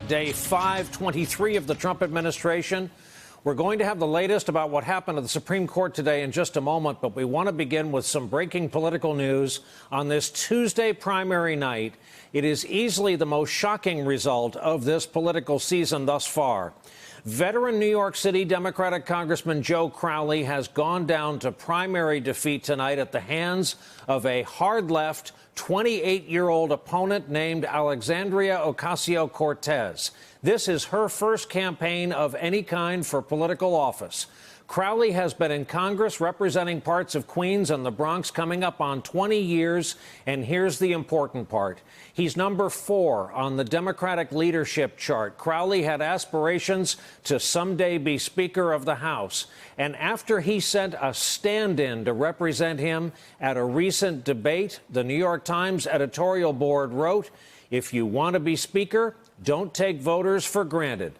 day 523 of the Trump administration. We're going to have the latest about what happened to the Supreme Court today in just a moment, but we want to begin with some breaking political news on this Tuesday primary night. It is easily the most shocking result of this political season thus far. Veteran New York City Democratic Congressman Joe Crowley has gone down to primary defeat tonight at the hands of a hard-left 28-year-old opponent named Alexandria Ocasio-Cortez. This is her first campaign of any kind for political office. Crowley has been in Congress representing parts of Queens and the Bronx coming up on 20 years, and here's the important part. He's number 4 on the Democratic leadership chart. Crowley had aspirations to someday be Speaker of the House, and after he sent a stand-in to represent him at a recent debate, the New York Times editorial board wrote, "If you want to be Speaker, don't take voters for granted."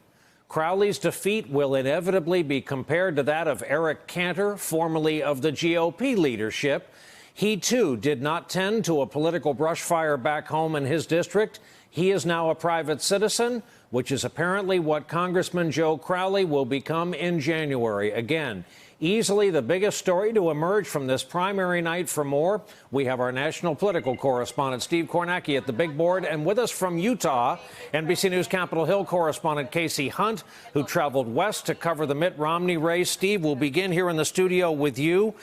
Crowley's defeat will inevitably be compared to that of Eric Cantor, formerly of the GOP leadership. He, too, did not tend to a political brushfire back home in his district. He is now a private citizen, which is apparently what Congressman Joe Crowley will become in January. Again, easily the biggest story to emerge from this primary night. For more, we have our national political correspondent, Steve Kornacki, at the big board. And with us from Utah, NBC News Capitol Hill correspondent Casey Hunt, who traveled west to cover the Mitt Romney race. Steve, we'll begin here in the studio with you.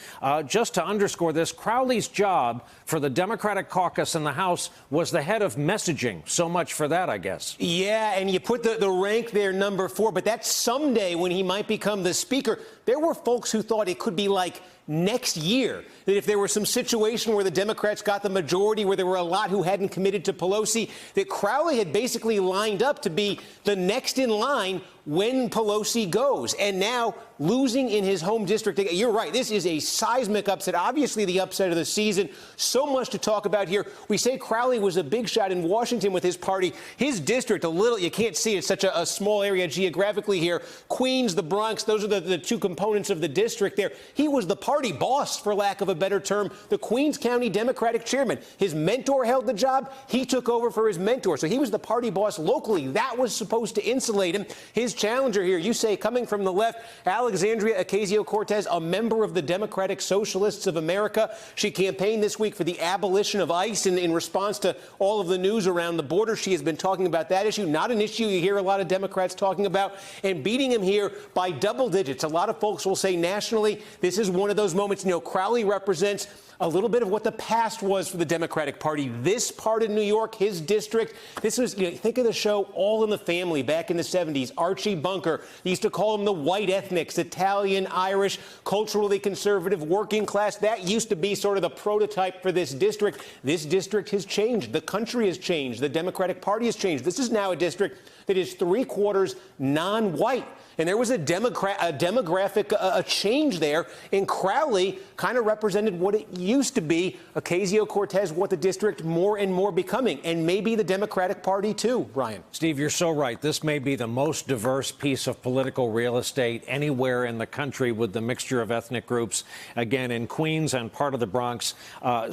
Just to underscore this, Crowley's job for the Democratic caucus in the House was the head of messaging. So much for that, I guess. Yeah, and you put the rank there, number 4, but that's someday when he might become the Speaker. There were folks who thought it could be like next year, that if there was some situation where the Democrats got the majority, where there were a lot who hadn't committed to Pelosi, that Crowley had basically lined up to be the next in line when Pelosi goes. And now losing in his home district, you're right, this is a seismic upset, obviously the upset of the season. So much to talk about here. We say Crowley was a big shot in Washington with his party. His district, a little, you can't see it, it's such a small area geographically here. Queens, the Bronx, those are the two components of the district there. He was the party boss, for lack of a better term, the Queens County Democratic chairman. His mentor held the job. He took over for his mentor. So he was the party boss locally. That was supposed to insulate him. His challenger here, you say, coming from the left, Alexandria Ocasio-Cortez, a member of the Democratic Socialists of America. She campaigned this week for the abolition of ICE in response to all of the news around the border. She has been talking about that issue, not an issue you hear a lot of Democrats talking about, and beating him here by double digits. A lot of folks will say nationally, this is one of those moments. You know, Crowley represents a little bit of what the past was for the Democratic Party. This part of New York, his district, this was, you know, think of the show All in the Family back in the 70s. Archie Bunker used to call them the white ethnics, Italian, Irish, culturally conservative, working class. That used to be sort of the prototype for this district. This district has changed. The country has changed. The Democratic Party has changed. This is now a district that is 3/4 non-white. And there was a demographic change there. And Crowley kind of represented what it used to be. Ocasio-Cortez, what the district more and more becoming. And maybe the Democratic Party, too, Ryan. Steve, you're so right. This may be the most diverse piece of political real estate anywhere in the country, with the mixture of ethnic groups, again, in Queens and part of the Bronx.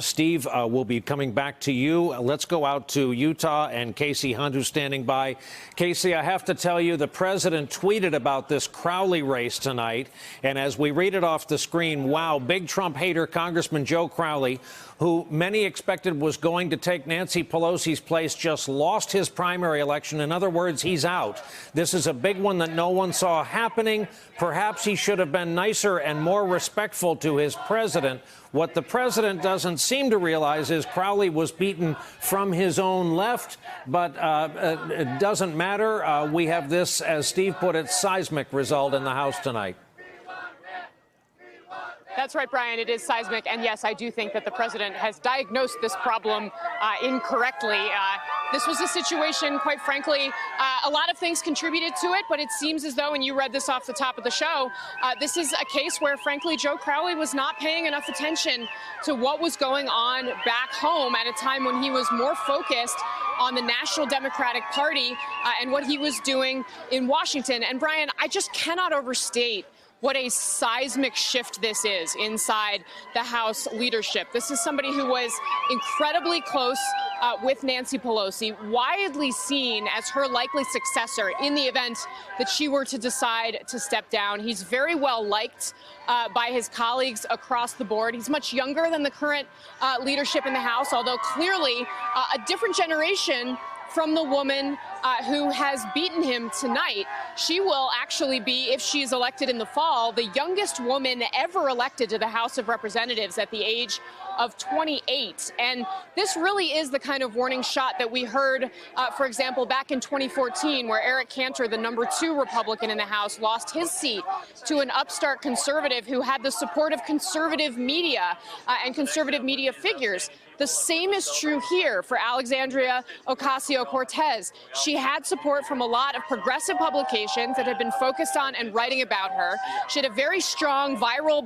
Steve, we'll be coming back to you. Let's go out to Utah and Casey Hunt, who's standing by. Casey, I have to tell you, the president tweeted about this Crowley race tonight, and as we read it off the screen, wow, big Trump hater Congressman Joe Crowley, who many expected was going to take Nancy Pelosi's place, just lost his primary election. In other words, he's out. This is a big one that no one saw happening. Perhaps he should have been nicer and more respectful to his president. What the president doesn't seem to realize is Crowley was beaten from his own left, but it doesn't matter. We have this, as Steve put it, seismic result in the House tonight. That's right, Brian. It is seismic. And yes, I do think that the president has diagnosed this problem incorrectly. This was a situation, quite frankly, a lot of things contributed to it, but it seems as though, and you read this off the top of the show, this is a case where, frankly, Joe Crowley was not paying enough attention to what was going on back home at a time when he was more focused on the National Democratic Party and what he was doing in Washington. And, Brian, I just cannot overstate what a seismic shift this is inside the House leadership. This is somebody who was incredibly close with Nancy Pelosi, widely seen as her likely successor in the event that she were to decide to step down. He's very well liked by his colleagues across the board. He's much younger than the current leadership in the House, although clearly a different generation from the woman who has beaten him tonight. She will actually be, if she's elected in the fall, the youngest woman ever elected to the House of Representatives at the age of 28. And this really is the kind of warning shot that we heard, for example, back in 2014, where Eric Cantor, the #2 Republican in the House, lost his seat to an upstart conservative who had the support of conservative media and conservative media figures. The same is true here for Alexandria Ocasio-Cortez. She had support from a lot of progressive publications that had been focused on and writing about her. She had a very strong viral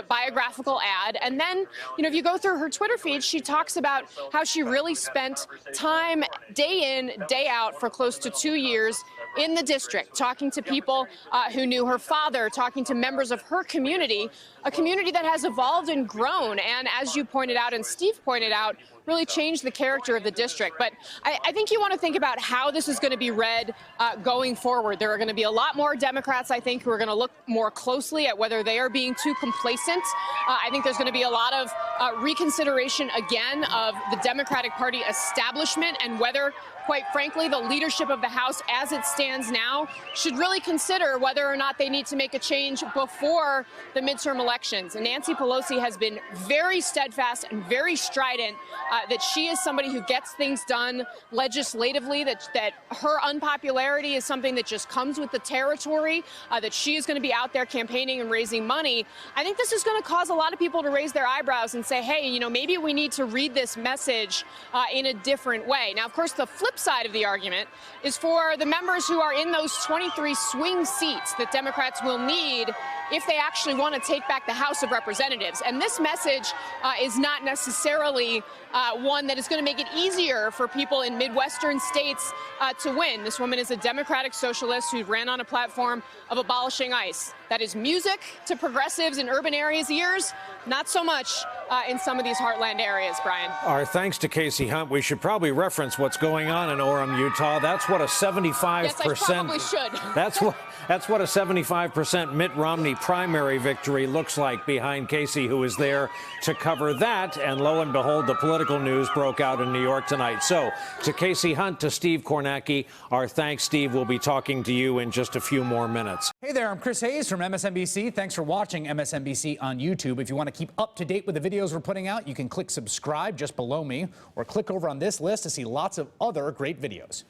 biographical ad. And then, if you go through her Twitter feed, she talks about how she really spent time day in, day out for close to 2 years in the district, talking to people who knew her father, talking to members of her community, a community that has evolved and grown. And as you pointed out and Steve pointed out, really changed the character of the district. But I think you want to think about how this is going to be read going forward. There are going to be a lot more Democrats, I think, who are going to look more closely at whether they are being too complacent. I think there's going to be a lot of reconsideration again of the Democratic Party establishment and whether, quite frankly, the leadership of the House as it stands now should really consider whether or not they need to make a change before the midterm elections. And Nancy Pelosi has been very steadfast and very strident that she is somebody who gets things done legislatively, that her unpopularity is something that just comes with the territory, that she is going to be out there campaigning and raising money. I think this is going to cause a lot of people to raise their eyebrows and say, hey, maybe we need to read this message in a different way. Now, of course, the flip side of the argument is for the members who are in those 23 swing seats that Democrats will need if they actually want to take back the House of Representatives. And this message is not necessarily one that is going to make it easier for people in Midwestern states to win. This woman is a Democratic socialist who ran on a platform of abolishing ICE. That is music to progressives in urban areas' ears, not so much in some of these heartland areas, Brian. Our thanks to Casey Hunt. We should probably reference what's going on in Orem, Utah. That's what a 75%. Yes, I probably should. That's what a 75% Mitt Romney primary victory looks like behind Casey, who is there to cover that. And lo and behold, the political news broke out in New York tonight. So to Casey Hunt, to Steve Kornacki, our thanks. Steve, we'll be talking to you in just a few more minutes. Hey there, I'm Chris Hayes from MSNBC. Thanks for watching MSNBC on YouTube. If you want to keep up to date with the videos we're putting out, you can click subscribe just below me or click over on this list to see lots of other great videos.